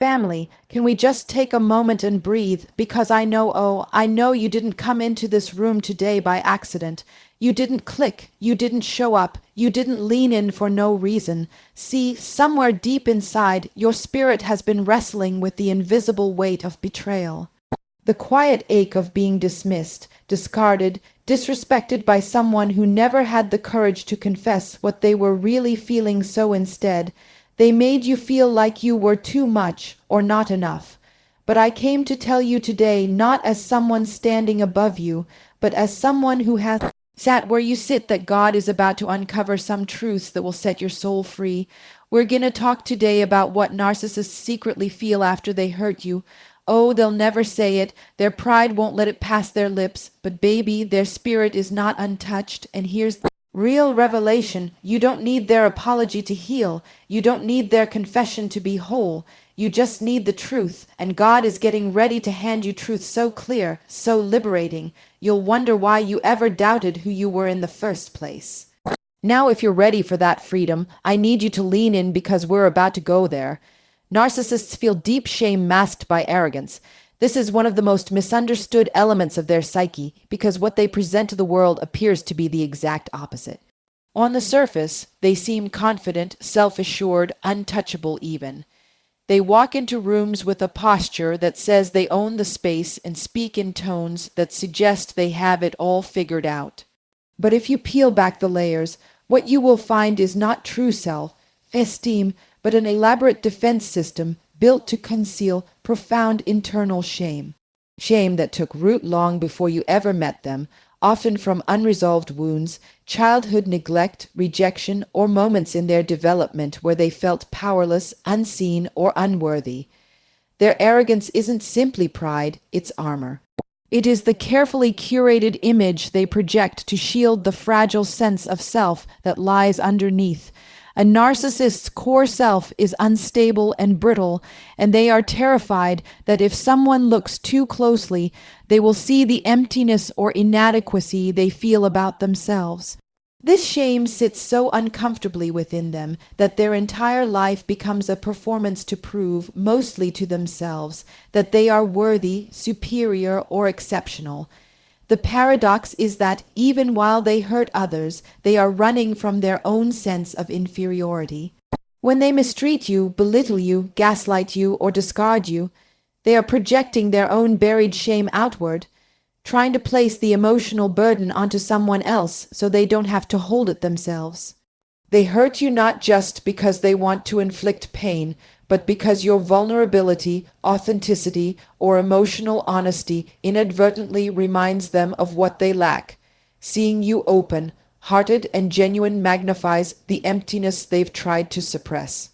Family, can we just take a moment and breathe? Because I know you didn't come into this room today by accident. You didn't click, you didn't show up, you didn't lean in for no reason. See, somewhere deep inside, your spirit has been wrestling with the invisible weight of betrayal. The quiet ache of being dismissed, discarded, disrespected by someone who never had the courage to confess what they were really feeling, so instead, they made you feel like you were too much or not enough. But I came to tell you today, not as someone standing above you, but as someone who has sat where you sit, that God is about to uncover some truths that will set your soul free. We're going to talk today about what narcissists secretly feel after they hurt you. Oh, they'll never say it. Their pride won't let it pass their lips. But baby, their spirit is not untouched. And here's the real revelation. You don't need their apology to heal. You don't need their confession to be whole. You just need the truth. And God is getting ready to hand you truth so clear, so liberating. You'll wonder why you ever doubted who you were in the first place. Now, if you're ready for that freedom, I need you to lean in, because we're about to go there. Narcissists feel deep shame masked by arrogance. This is one of the most misunderstood elements of their psyche, because what they present to the world appears to be the exact opposite. On the surface, they seem confident, self-assured, untouchable even. They walk into rooms with a posture that says they own the space and speak in tones that suggest they have it all figured out. But if you peel back the layers, what you will find is not true self-esteem, but an elaborate defense system built to conceal profound internal shame. Shame that took root long before you ever met them, often from unresolved wounds, childhood neglect, rejection, or moments in their development where they felt powerless, unseen, or unworthy. Their arrogance isn't simply pride, it's armor. It is the carefully curated image they project to shield the fragile sense of self that lies underneath. A narcissist's core self is unstable and brittle, and they are terrified that if someone looks too closely, they will see the emptiness or inadequacy they feel about themselves. This shame sits so uncomfortably within them that their entire life becomes a performance to prove, mostly to themselves, that they are worthy, superior, or exceptional. The paradox is that even while they hurt others, they are running from their own sense of inferiority. When they mistreat you, belittle you, gaslight you, or discard you, they are projecting their own buried shame outward, trying to place the emotional burden onto someone else so they don't have to hold it themselves. They hurt you not just because they want to inflict pain, but because your vulnerability, authenticity, or emotional honesty inadvertently reminds them of what they lack. Seeing you open, hearted, and genuine magnifies the emptiness they've tried to suppress.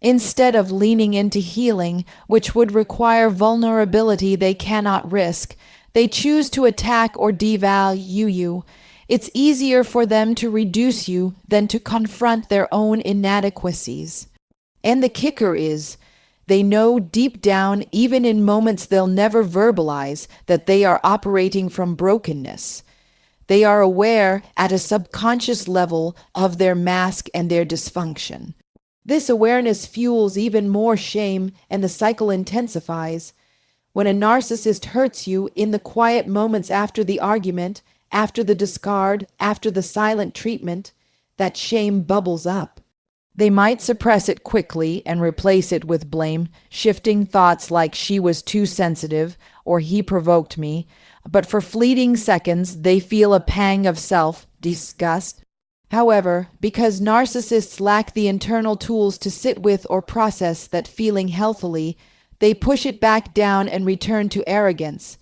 Instead of leaning into healing, which would require vulnerability they cannot risk, they choose to attack or devalue you. It's easier for them to reduce you than to confront their own inadequacies. And the kicker is, they know deep down, even in moments they'll never verbalize, that they are operating from brokenness. They are aware at a subconscious level of their mask and their dysfunction. This awareness fuels even more shame, and the cycle intensifies. When a narcissist hurts you in the quiet moments after the argument, after the discard, after the silent treatment, that shame bubbles up. They might suppress it quickly and replace it with blame, shifting thoughts like she was too sensitive or he provoked me. But for fleeting seconds, they feel a pang of self-disgust. However, because narcissists lack the internal tools to sit with or process that feeling healthily, they push it back down and return to arrogance.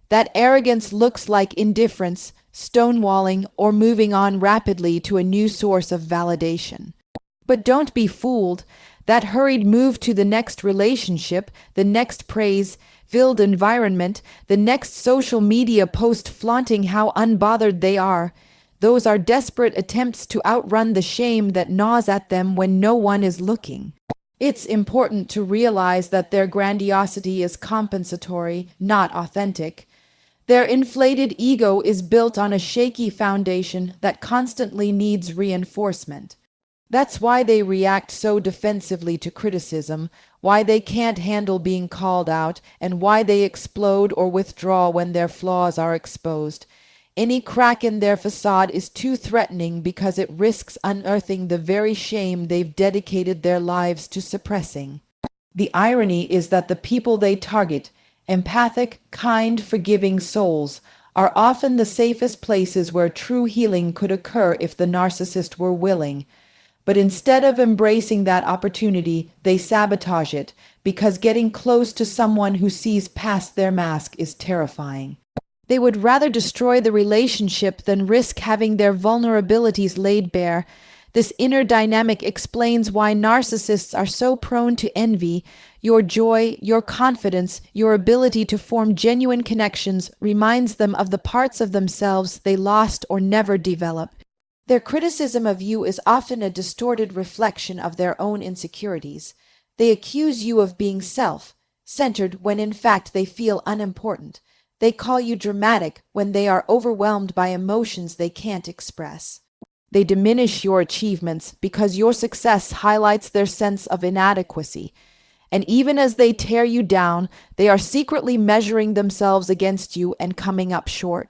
That arrogance looks like indifference, stonewalling, or moving on rapidly to a new source of validation. But don't be fooled. That hurried move to the next relationship, the next praise-filled environment, the next social media post flaunting how unbothered they are, those are desperate attempts to outrun the shame that gnaws at them when no one is looking. It's important to realize that their grandiosity is compensatory, not authentic. Their inflated ego is built on a shaky foundation that constantly needs reinforcement. That's why they react so defensively to criticism, why they can't handle being called out, and why they explode or withdraw when their flaws are exposed. Any crack in their facade is too threatening because it risks unearthing the very shame they've dedicated their lives to suppressing. The irony is that the people they target, empathic, kind, forgiving souls, are often the safest places where true healing could occur if the narcissist were willing. But instead of embracing that opportunity, they sabotage it, because getting close to someone who sees past their mask is terrifying. They would rather destroy the relationship than risk having their vulnerabilities laid bare. This inner dynamic explains why narcissists are so prone to envy. Your joy, your confidence, your ability to form genuine connections reminds them of the parts of themselves they lost or never developed. Their criticism of you is often a distorted reflection of their own insecurities. They accuse you of being self-centered when in fact they feel unimportant. They call you dramatic when they are overwhelmed by emotions they can't express. They diminish your achievements because your success highlights their sense of inadequacy. And even as they tear you down, they are secretly measuring themselves against you and coming up short.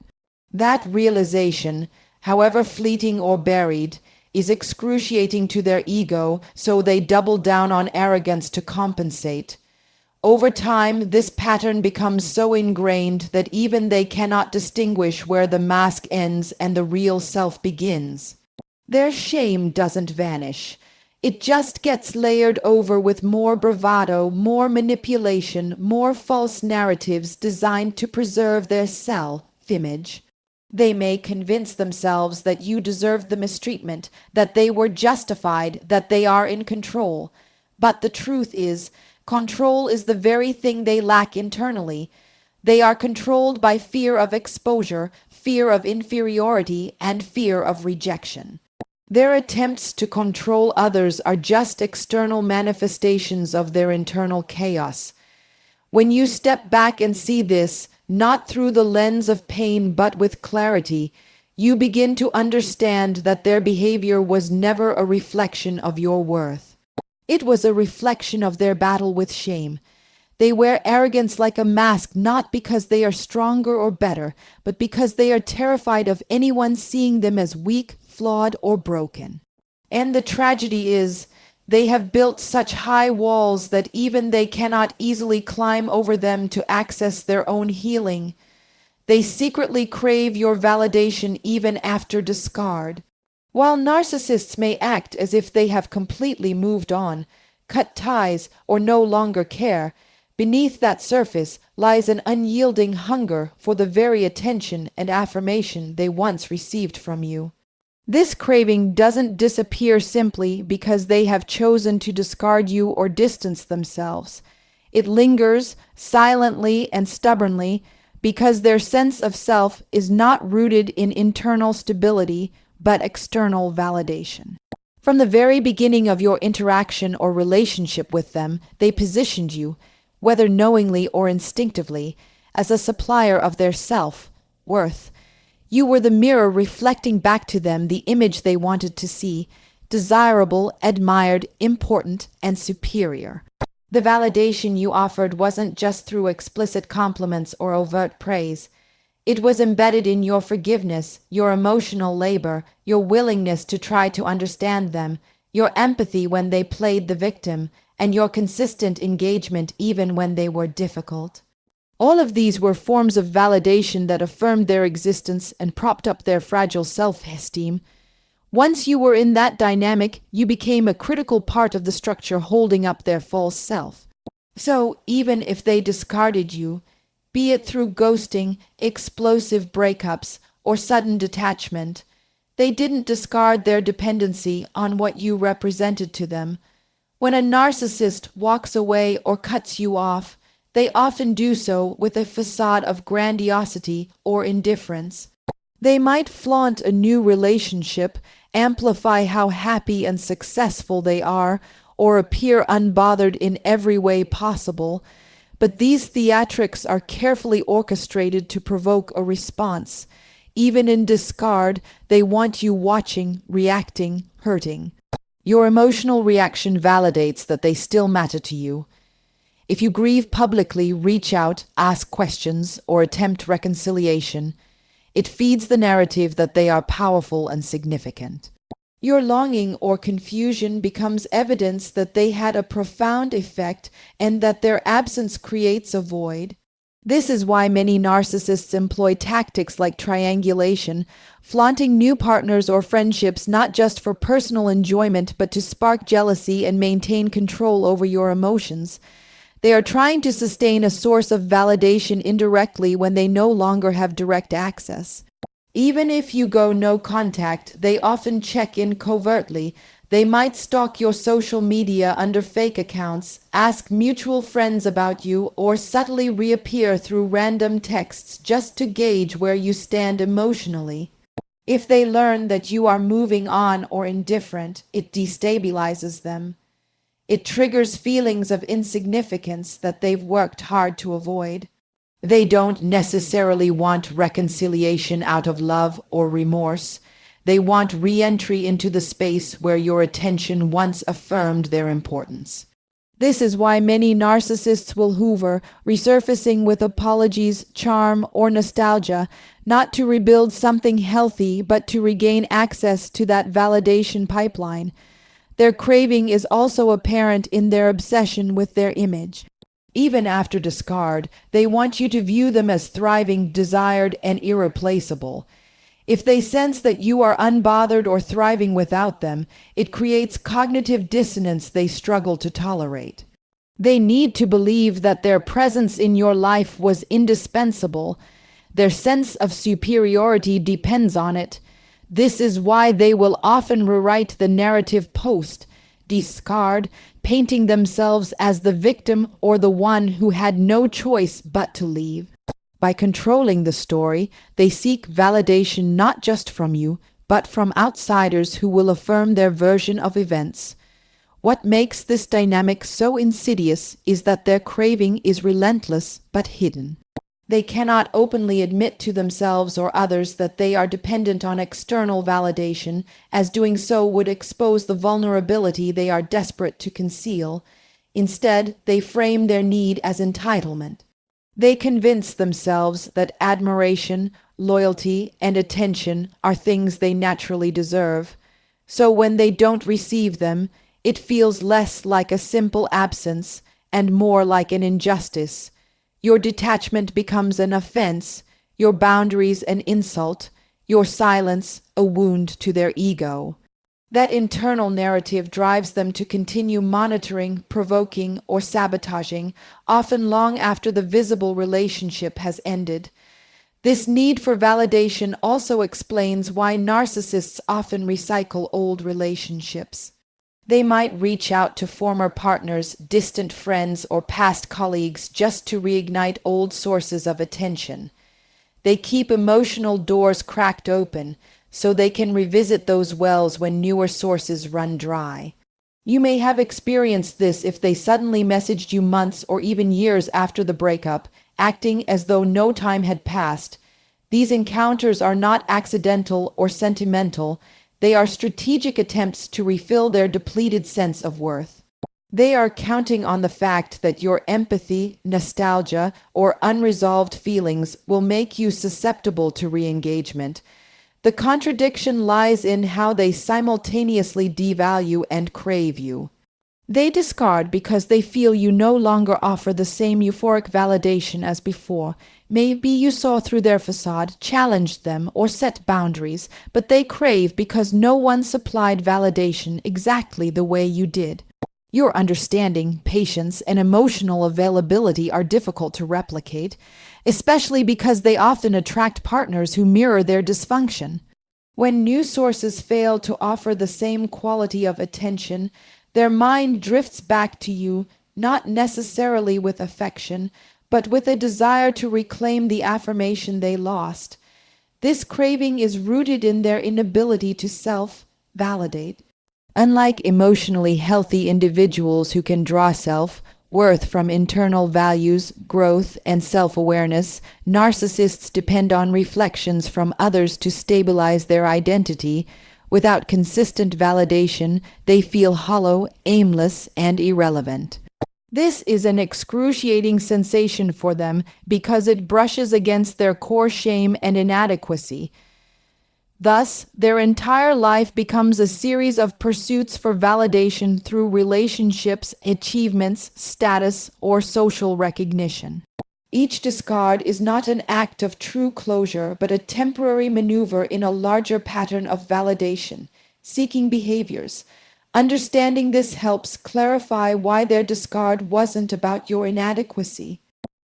That realization, however fleeting or buried, is excruciating to their ego, so they double down on arrogance to compensate. Over time, this pattern becomes so ingrained that even they cannot distinguish where the mask ends and the real self begins. Their shame doesn't vanish. It just gets layered over with more bravado, more manipulation, more false narratives designed to preserve their self-image. They may convince themselves that you deserved the mistreatment, that they were justified, that they are in control. But the truth is, control is the very thing they lack internally. They are controlled by fear of exposure, fear of inferiority, and fear of rejection. Their attempts to control others are just external manifestations of their internal chaos. When you step back and see this, not through the lens of pain but with clarity, you begin to understand that their behavior was never a reflection of your worth. It was a reflection of their battle with shame. They wear arrogance like a mask not because they are stronger or better, but because they are terrified of anyone seeing them as weak, flawed, or broken. And the tragedy is, they have built such high walls that even they cannot easily climb over them to access their own healing. They secretly crave your validation even after discard. While narcissists may act as if they have completely moved on, cut ties, or no longer care, beneath that surface lies an unyielding hunger for the very attention and affirmation they once received from you. This craving doesn't disappear simply because they have chosen to discard you or distance themselves. It lingers silently and stubbornly because their sense of self is not rooted in internal stability but external validation. From the very beginning of your interaction or relationship with them, they positioned you, whether knowingly or instinctively, as a supplier of their self-worth. You were the mirror reflecting back to them the image they wanted to see, desirable, admired, important, and superior. The validation you offered wasn't just through explicit compliments or overt praise. It was embedded in your forgiveness, your emotional labor, your willingness to try to understand them, your empathy when they played the victim, and your consistent engagement even when they were difficult. All of these were forms of validation that affirmed their existence and propped up their fragile self-esteem. Once you were in that dynamic, you became a critical part of the structure holding up their false self. So, even if they discarded you, be it through ghosting, explosive breakups, or sudden detachment, they didn't discard their dependency on what you represented to them. When a narcissist walks away or cuts you off, they often do so with a facade of grandiosity or indifference. They might flaunt a new relationship, amplify how happy and successful they are, or appear unbothered in every way possible, but these theatrics are carefully orchestrated to provoke a response. Even in discard, they want you watching, reacting, hurting. Your emotional reaction validates that they still matter to you. If you grieve publicly, reach out, ask questions, or attempt reconciliation, it feeds the narrative that they are powerful and significant. Your longing or confusion becomes evidence that they had a profound effect and that their absence creates a void. This is why many narcissists employ tactics like triangulation, flaunting new partners or friendships not just for personal enjoyment but to spark jealousy and maintain control over your emotions. They are trying to sustain a source of validation indirectly when they no longer have direct access. Even if you go no contact, they often check in covertly. They might stalk your social media under fake accounts, ask mutual friends about you, or subtly reappear through random texts just to gauge where you stand emotionally. If they learn that you are moving on or indifferent, it destabilizes them. It triggers feelings of insignificance that they've worked hard to avoid. They don't necessarily want reconciliation out of love or remorse. They want re-entry into the space where your attention once affirmed their importance. This is why many narcissists will hoover, resurfacing with apologies, charm, or nostalgia, not to rebuild something healthy, but to regain access to that validation pipeline. Their craving is also apparent in their obsession with their image. Even after discard, they want you to view them as thriving, desired, and irreplaceable. If they sense that you are unbothered or thriving without them, it creates cognitive dissonance they struggle to tolerate. They need to believe that their presence in your life was indispensable. Their sense of superiority depends on it. This is why they will often rewrite the narrative post, discard, painting themselves as the victim or the one who had no choice but to leave. By controlling the story, they seek validation not just from you, but from outsiders who will affirm their version of events. What makes this dynamic so insidious is that their craving is relentless but hidden. They cannot openly admit to themselves or others that they are dependent on external validation, as doing so would expose the vulnerability they are desperate to conceal. Instead, they frame their need as entitlement. They convince themselves that admiration, loyalty, and attention are things they naturally deserve. So when they don't receive them, it feels less like a simple absence and more like an injustice. Your detachment becomes an offense, your boundaries an insult, your silence a wound to their ego. That internal narrative drives them to continue monitoring, provoking, or sabotaging, often long after the visible relationship has ended. This need for validation also explains why narcissists often recycle old relationships. They might reach out to former partners, distant friends, or past colleagues just to reignite old sources of attention. They keep emotional doors cracked open so they can revisit those wells when newer sources run dry. You may have experienced this if they suddenly messaged you months or even years after the breakup, acting as though no time had passed. These encounters are not accidental or sentimental. They are strategic attempts to refill their depleted sense of worth. They are counting on the fact that your empathy, nostalgia, or unresolved feelings will make you susceptible to re-engagement. The contradiction lies in how they simultaneously devalue and crave you. They discard because they feel you no longer offer the same euphoric validation as before. Maybe you saw through their facade, challenged them, or set boundaries, but they crave because no one supplied validation exactly the way you did. Your understanding, patience, and emotional availability are difficult to replicate, especially because they often attract partners who mirror their dysfunction. When new sources fail to offer the same quality of attention, their mind drifts back to you, not necessarily with affection, but with a desire to reclaim the affirmation they lost. This craving is rooted in their inability to self-validate. Unlike emotionally healthy individuals who can draw self-worth from internal values, growth, and self-awareness, narcissists depend on reflections from others to stabilize their identity. Without consistent validation, they feel hollow, aimless, and irrelevant. This is an excruciating sensation for them because it brushes against their core shame and inadequacy. Thus, their entire life becomes a series of pursuits for validation through relationships, achievements, status, or social recognition. Each discard is not an act of true closure, but a temporary maneuver in a larger pattern of validation, seeking behaviors. Understanding this helps clarify why their discard wasn't about your inadequacy.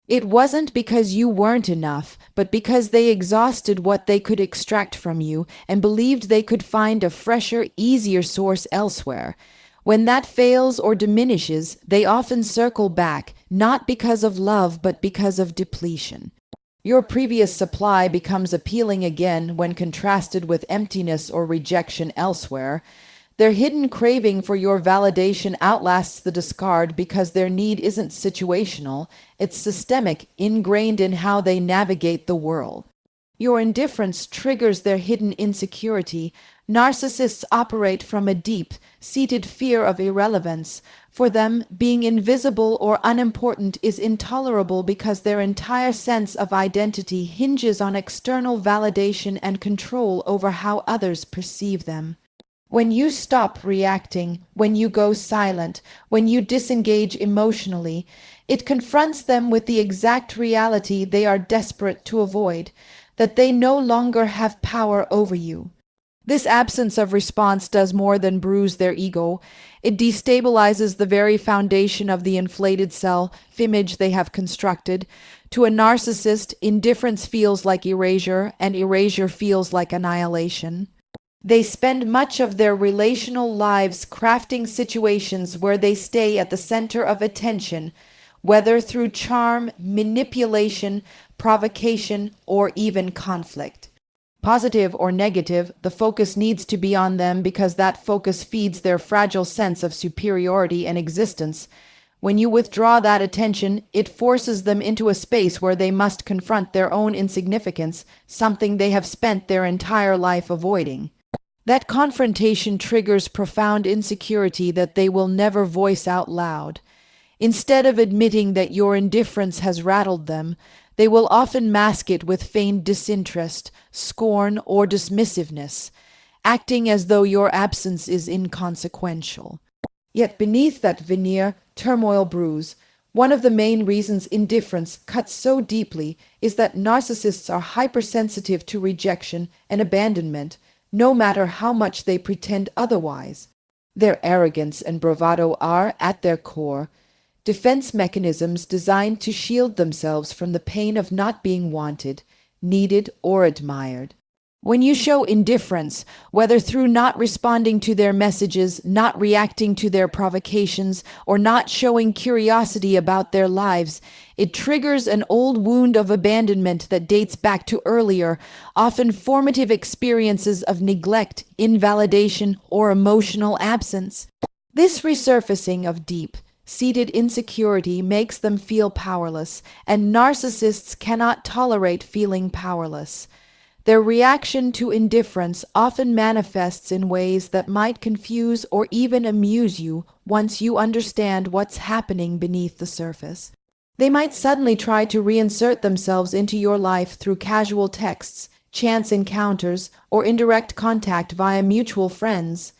It wasn't because you weren't enough, but because they exhausted what they could extract from you and believed they could find a fresher, easier source elsewhere. When that fails or diminishes, they often circle back, not because of love, but because of depletion. Your previous supply becomes appealing again when contrasted with emptiness or rejection elsewhere. Their hidden craving for your validation outlasts the discard because their need isn't situational, it's systemic, ingrained in how they navigate the world. Your indifference triggers their hidden insecurity. Narcissists operate from a deep, seated fear of irrelevance. For them, being invisible or unimportant is intolerable because their entire sense of identity hinges on external validation and control over how others perceive them. When you stop reacting, when you go silent, when you disengage emotionally, it confronts them with the exact reality they are desperate to avoid, that they no longer have power over you. This absence of response does more than bruise their ego. It destabilizes the very foundation of the inflated self-image they have constructed. To a narcissist, indifference feels like erasure, and erasure feels like annihilation. They spend much of their relational lives crafting situations where they stay at the center of attention, whether through charm, manipulation, provocation, or even conflict. Positive or negative, the focus needs to be on them because that focus feeds their fragile sense of superiority and existence. When you withdraw that attention, it forces them into a space where they must confront their own insignificance, something they have spent their entire life avoiding. That confrontation triggers profound insecurity that they will never voice out loud. Instead of admitting that your indifference has rattled them, they will often mask it with feigned disinterest, scorn, or dismissiveness, acting as though your absence is inconsequential. Yet beneath that veneer, turmoil brews. One of the main reasons indifference cuts so deeply is that narcissists are hypersensitive to rejection and abandonment, no matter how much they pretend otherwise. Their arrogance and bravado are, at their core, defense mechanisms designed to shield themselves from the pain of not being wanted, needed, or admired. When you show indifference, whether through not responding to their messages, not reacting to their provocations, or not showing curiosity about their lives, it triggers an old wound of abandonment that dates back to earlier, often formative experiences of neglect, invalidation, or emotional absence. This resurfacing of deep, seated insecurity makes them feel powerless, and narcissists cannot tolerate feeling powerless. Their reaction to indifference often manifests in ways that might confuse or even amuse you once you understand what's happening beneath the surface. They might suddenly try to reinsert themselves into your life through casual texts, chance encounters, or indirect contact via mutual friends.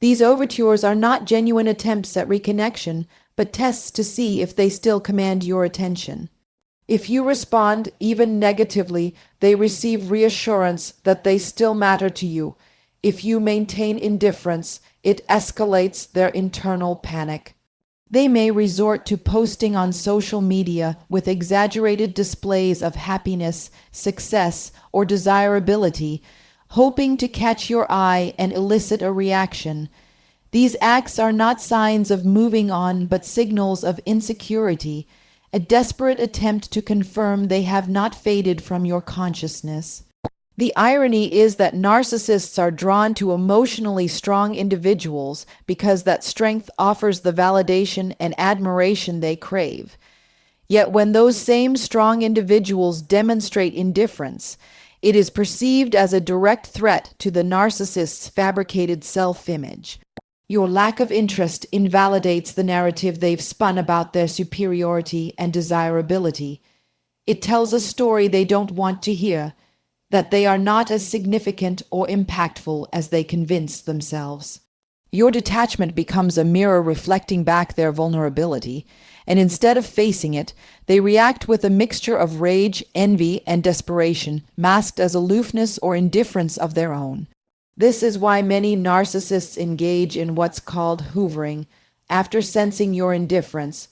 These overtures are not genuine attempts at reconnection, but tests to see if they still command your attention. If you respond, even negatively, they receive reassurance that they still matter to you. If you maintain indifference, it escalates their internal panic. They may resort to posting on social media with exaggerated displays of happiness, success, or desirability, hoping to catch your eye and elicit a reaction. These acts are not signs of moving on, but signals of insecurity, a desperate attempt to confirm they have not faded from your consciousness. The irony is that narcissists are drawn to emotionally strong individuals because that strength offers the validation and admiration they crave. Yet when those same strong individuals demonstrate indifference, it is perceived as a direct threat to the narcissist's fabricated self-image. Your lack of interest invalidates the narrative they've spun about their superiority and desirability. It tells a story they don't want to hear, that they are not as significant or impactful as they convince themselves. Your detachment becomes a mirror reflecting back their vulnerability, and instead of facing it, they react with a mixture of rage, envy, and desperation, masked as aloofness or indifference of their own. This is why many narcissists engage in what's called hoovering. After sensing your indifference,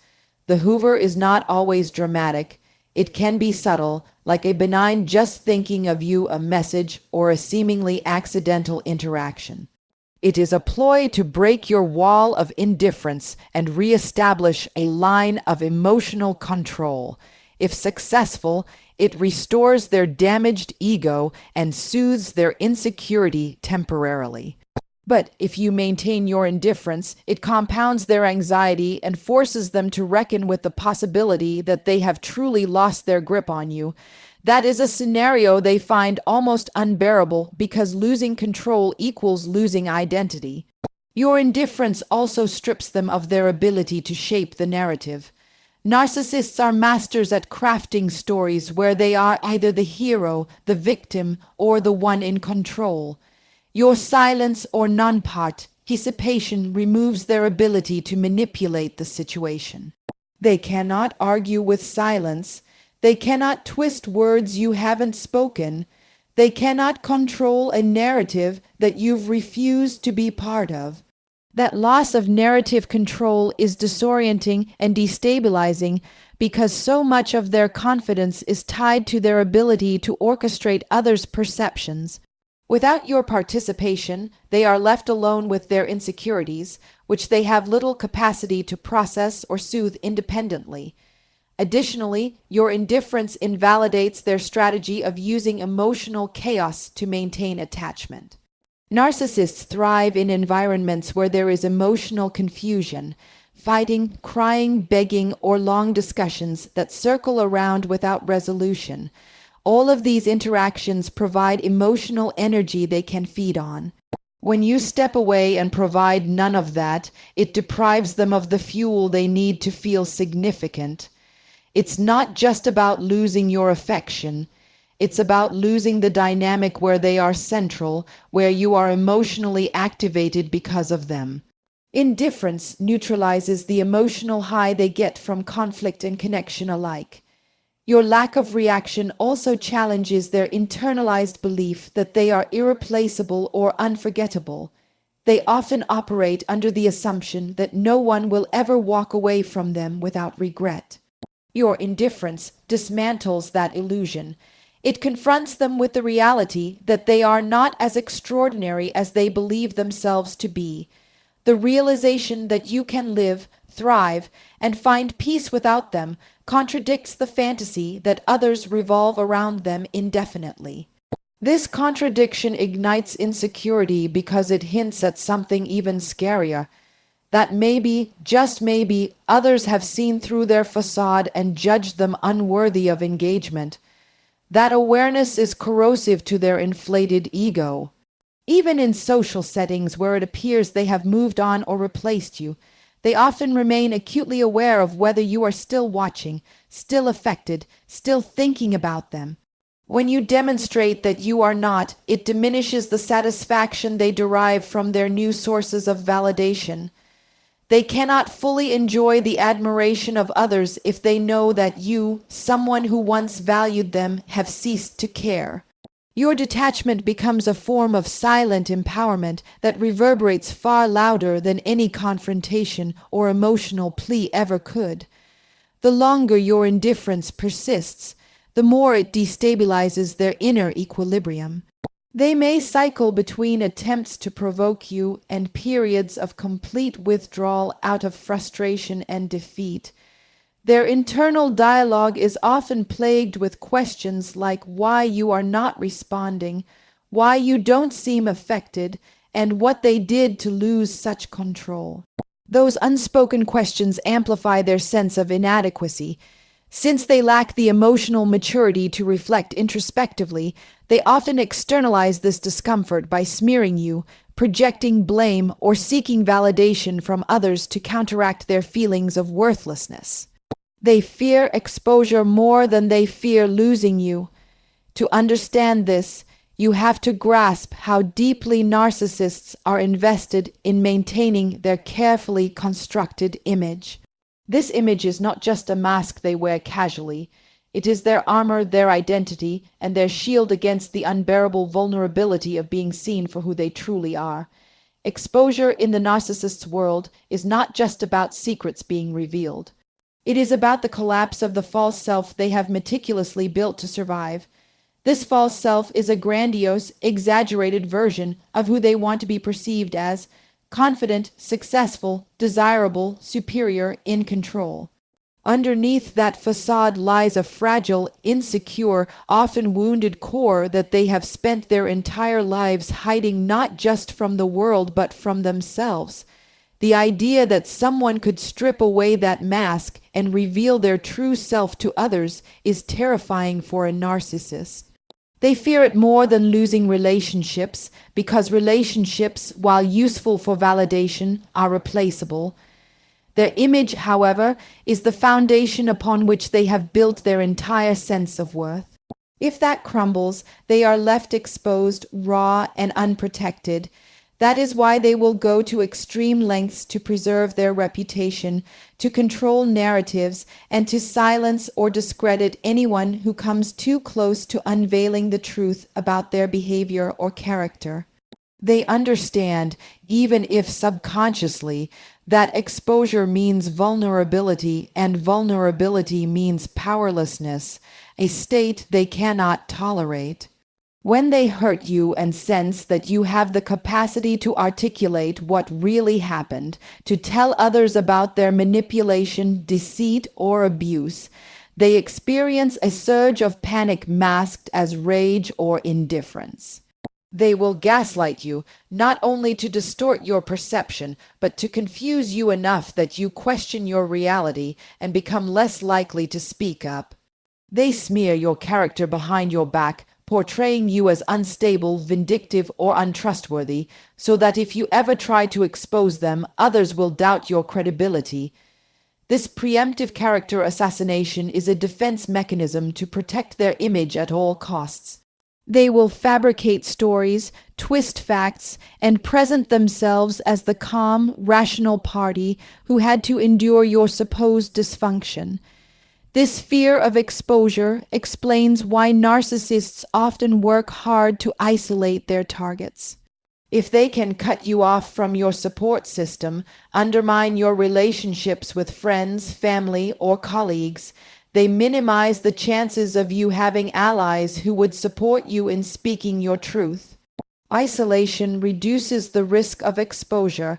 the hoover is not always dramatic. It can be subtle, like a benign just thinking of you a message or a seemingly accidental interaction. It is a ploy to break your wall of indifference and reestablish a line of emotional control. If successful, it restores their damaged ego and soothes their insecurity temporarily. But if you maintain your indifference, it compounds their anxiety and forces them to reckon with the possibility that they have truly lost their grip on you. That is a scenario they find almost unbearable because losing control equals losing identity. Your indifference also strips them of their ability to shape the narrative. Narcissists are masters at crafting stories where they are either the hero, the victim, or the one in control. Your silence or non-participation removes their ability to manipulate the situation. They cannot argue with silence. They cannot twist words you haven't spoken. They cannot control a narrative that you've refused to be part of. That loss of narrative control is disorienting and destabilizing because so much of their confidence is tied to their ability to orchestrate others' perceptions. Without your participation, they are left alone with their insecurities, which they have little capacity to process or soothe independently. Additionally, your indifference invalidates their strategy of using emotional chaos to maintain attachment. Narcissists thrive in environments where there is emotional confusion, fighting, crying, begging, or long discussions that circle around without resolution. All of these interactions provide emotional energy they can feed on. When you step away and provide none of that, it deprives them of the fuel they need to feel significant. It's not just about losing your affection. It's about losing the dynamic where they are central, where you are emotionally activated because of them. Indifference neutralizes the emotional high they get from conflict and connection alike. Your lack of reaction also challenges their internalized belief that they are irreplaceable or unforgettable. They often operate under the assumption that no one will ever walk away from them without regret. Your indifference dismantles that illusion. It confronts them with the reality that they are not as extraordinary as they believe themselves to be. The realization that you can live, thrive, and find peace without them contradicts the fantasy that others revolve around them indefinitely. This contradiction ignites insecurity because it hints at something even scarier, that maybe, just maybe, others have seen through their facade and judged them unworthy of engagement. That awareness is corrosive to their inflated ego. Even in social settings where it appears they have moved on or replaced you, they often remain acutely aware of whether you are still watching, still affected, still thinking about them. When you demonstrate that you are not, it diminishes the satisfaction they derive from their new sources of validation. They cannot fully enjoy the admiration of others if they know that you, someone who once valued them, have ceased to care. Your detachment becomes a form of silent empowerment that reverberates far louder than any confrontation or emotional plea ever could. The longer your indifference persists, the more it destabilizes their inner equilibrium. They may cycle between attempts to provoke you and periods of complete withdrawal out of frustration and defeat. Their internal dialogue is often plagued with questions like why you are not responding, why you don't seem affected, and what they did to lose such control. Those unspoken questions amplify their sense of inadequacy. Since they lack the emotional maturity to reflect introspectively, they often externalize this discomfort by smearing you, projecting blame or seeking validation from others to counteract their feelings of worthlessness. They fear exposure more than they fear losing you. To understand this, you have to grasp how deeply narcissists are invested in maintaining their carefully constructed image. This image is not just a mask they wear casually. It is their armor, their identity, and their shield against the unbearable vulnerability of being seen for who they truly are. Exposure in the narcissist's world is not just about secrets being revealed. It is about the collapse of the false self they have meticulously built to survive. This false self is a grandiose, exaggerated version of who they want to be perceived as: confident, successful, desirable, superior, in control. Underneath that facade lies a fragile, insecure, often wounded core that they have spent their entire lives hiding, not just from the world but from themselves. The idea that someone could strip away that mask and reveal their true self to others is terrifying for a narcissist. They fear it more than losing relationships, because relationships, while useful for validation, are replaceable. Their image, however, is the foundation upon which they have built their entire sense of worth. If that crumbles, they are left exposed, raw, and unprotected. That is why they will go to extreme lengths to preserve their reputation, to control narratives, and to silence or discredit anyone who comes too close to unveiling the truth about their behavior or character. They understand, even if subconsciously, that exposure means vulnerability, and vulnerability means powerlessness, a state they cannot tolerate. When they hurt you and sense that you have the capacity to articulate what really happened, to tell others about their manipulation, deceit, or abuse, they experience a surge of panic masked as rage or indifference. They will gaslight you, not only to distort your perception, but to confuse you enough that you question your reality and become less likely to speak up. They smear your character behind your back, portraying you as unstable, vindictive, or untrustworthy, so that if you ever try to expose them, others will doubt your credibility. This preemptive character assassination is a defense mechanism to protect their image at all costs. They will fabricate stories, twist facts, and present themselves as the calm, rational party who had to endure your supposed dysfunction. This fear of exposure explains why narcissists often work hard to isolate their targets. If they can cut you off from your support system, undermine your relationships with friends, family, or colleagues, they minimize the chances of you having allies who would support you in speaking your truth. Isolation reduces the risk of exposure.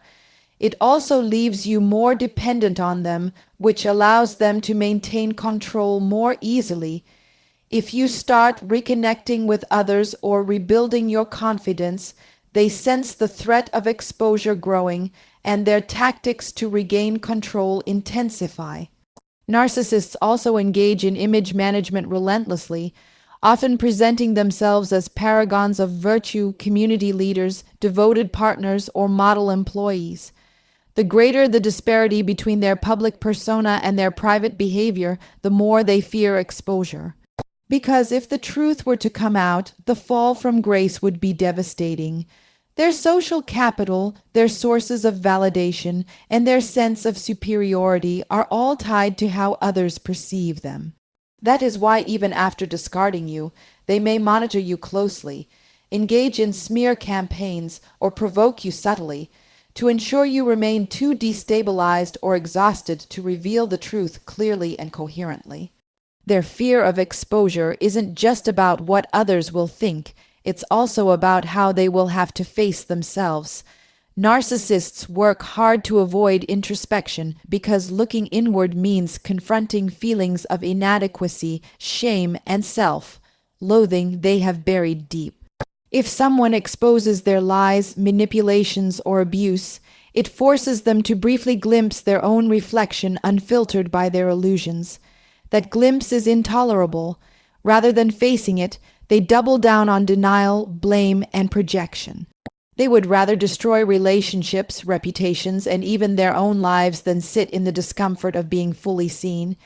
It also leaves you more dependent on them, which allows them to maintain control more easily. If you start reconnecting with others or rebuilding your confidence, they sense the threat of exposure growing, and their tactics to regain control intensify. Narcissists also engage in image management relentlessly, often presenting themselves as paragons of virtue, community leaders, devoted partners, or model employees. The greater the disparity between their public persona and their private behavior, the more they fear exposure. Because if the truth were to come out, the fall from grace would be devastating. Their social capital, their sources of validation, and their sense of superiority are all tied to how others perceive them. That is why even after discarding you, they may monitor you closely, engage in smear campaigns, or provoke you subtly, to ensure you remain too destabilized or exhausted to reveal the truth clearly and coherently. Their fear of exposure isn't just about what others will think, it's also about how they will have to face themselves. Narcissists work hard to avoid introspection because looking inward means confronting feelings of inadequacy, shame, and self-loathing they have buried deep. If someone exposes their lies, manipulations, or abuse, it forces them to briefly glimpse their own reflection unfiltered by their illusions. That glimpse is intolerable. Rather than facing it, they double down on denial, blame, and projection. They would rather destroy relationships, reputations, and even their own lives than sit in the discomfort of being fully seen.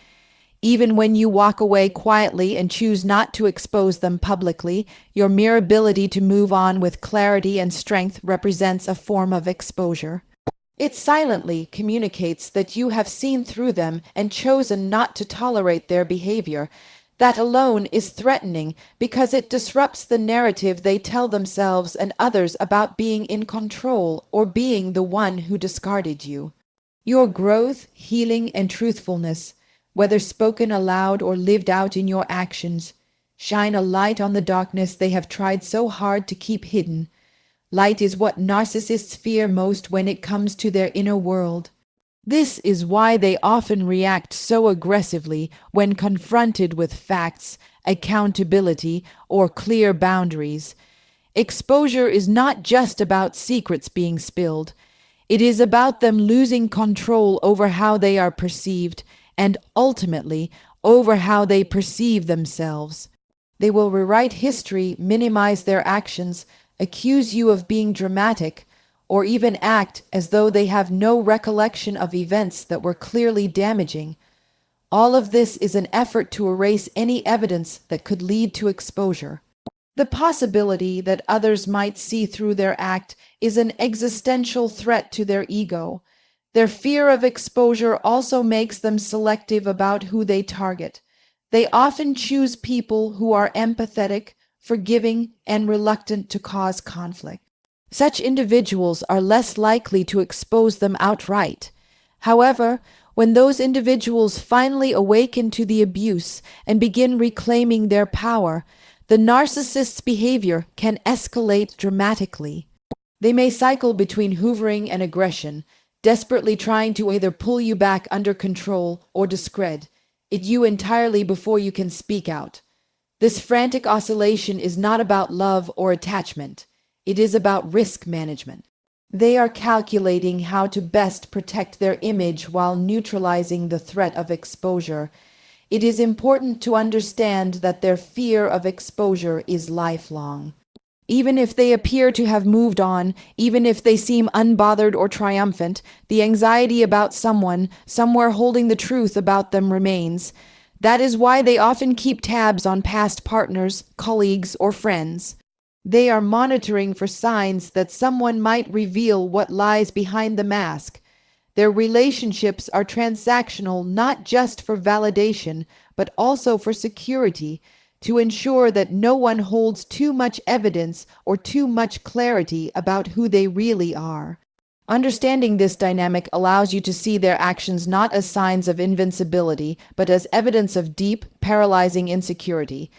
Even when you walk away quietly and choose not to expose them publicly, your mere ability to move on with clarity and strength represents a form of exposure. It silently communicates that you have seen through them and chosen not to tolerate their behavior. That alone is threatening because it disrupts the narrative they tell themselves and others about being in control or being the one who discarded you. Your growth, healing, and truthfulness, whether spoken aloud or lived out in your actions, shine a light on the darkness they have tried so hard to keep hidden. Light is what narcissists fear most when it comes to their inner world. This is why they often react so aggressively when confronted with facts, accountability, or clear boundaries. Exposure is not just about secrets being spilled. It is about them losing control over how they are perceived and ultimately over how they perceive themselves. They will rewrite history, minimize their actions, accuse you of being dramatic, or even act as though they have no recollection of events that were clearly damaging. All of this is an effort to erase any evidence that could lead to exposure. The possibility that others might see through their act is an existential threat to their ego. Their fear of exposure also makes them selective about who they target. They often choose people who are empathetic, forgiving, and reluctant to cause conflict. Such individuals are less likely to expose them outright. However, when those individuals finally awaken to the abuse and begin reclaiming their power, the narcissist's behavior can escalate dramatically. They may cycle between hoovering and aggression, desperately trying to either pull you back under control or discredit you entirely before you can speak out. This frantic oscillation is not about love or attachment. It is about risk management. They are calculating how to best protect their image while neutralizing the threat of exposure. It is important to understand that their fear of exposure is lifelong. Even if they appear to have moved on, even if they seem unbothered or triumphant, the anxiety about someone, somewhere holding the truth about them remains. That is why they often keep tabs on past partners, colleagues, or friends. They are monitoring for signs that someone might reveal what lies behind the mask. Their relationships are transactional not just for validation, but also for security, to ensure that no one holds too much evidence or too much clarity about who they really are. Understanding this dynamic allows you to see their actions not as signs of invincibility, but as evidence of deep, paralyzing insecurity.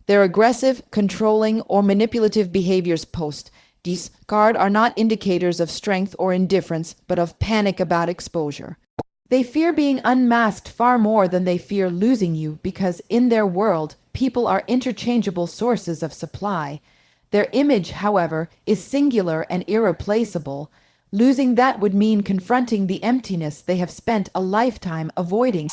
Their aggressive, controlling, or manipulative behaviors post-discard are not indicators of strength or indifference, but of panic about exposure. They fear being unmasked far more than they fear losing you because in their world, people are interchangeable sources of supply. Their image, however, is singular and irreplaceable. Losing that would mean confronting the emptiness they have spent a lifetime avoiding.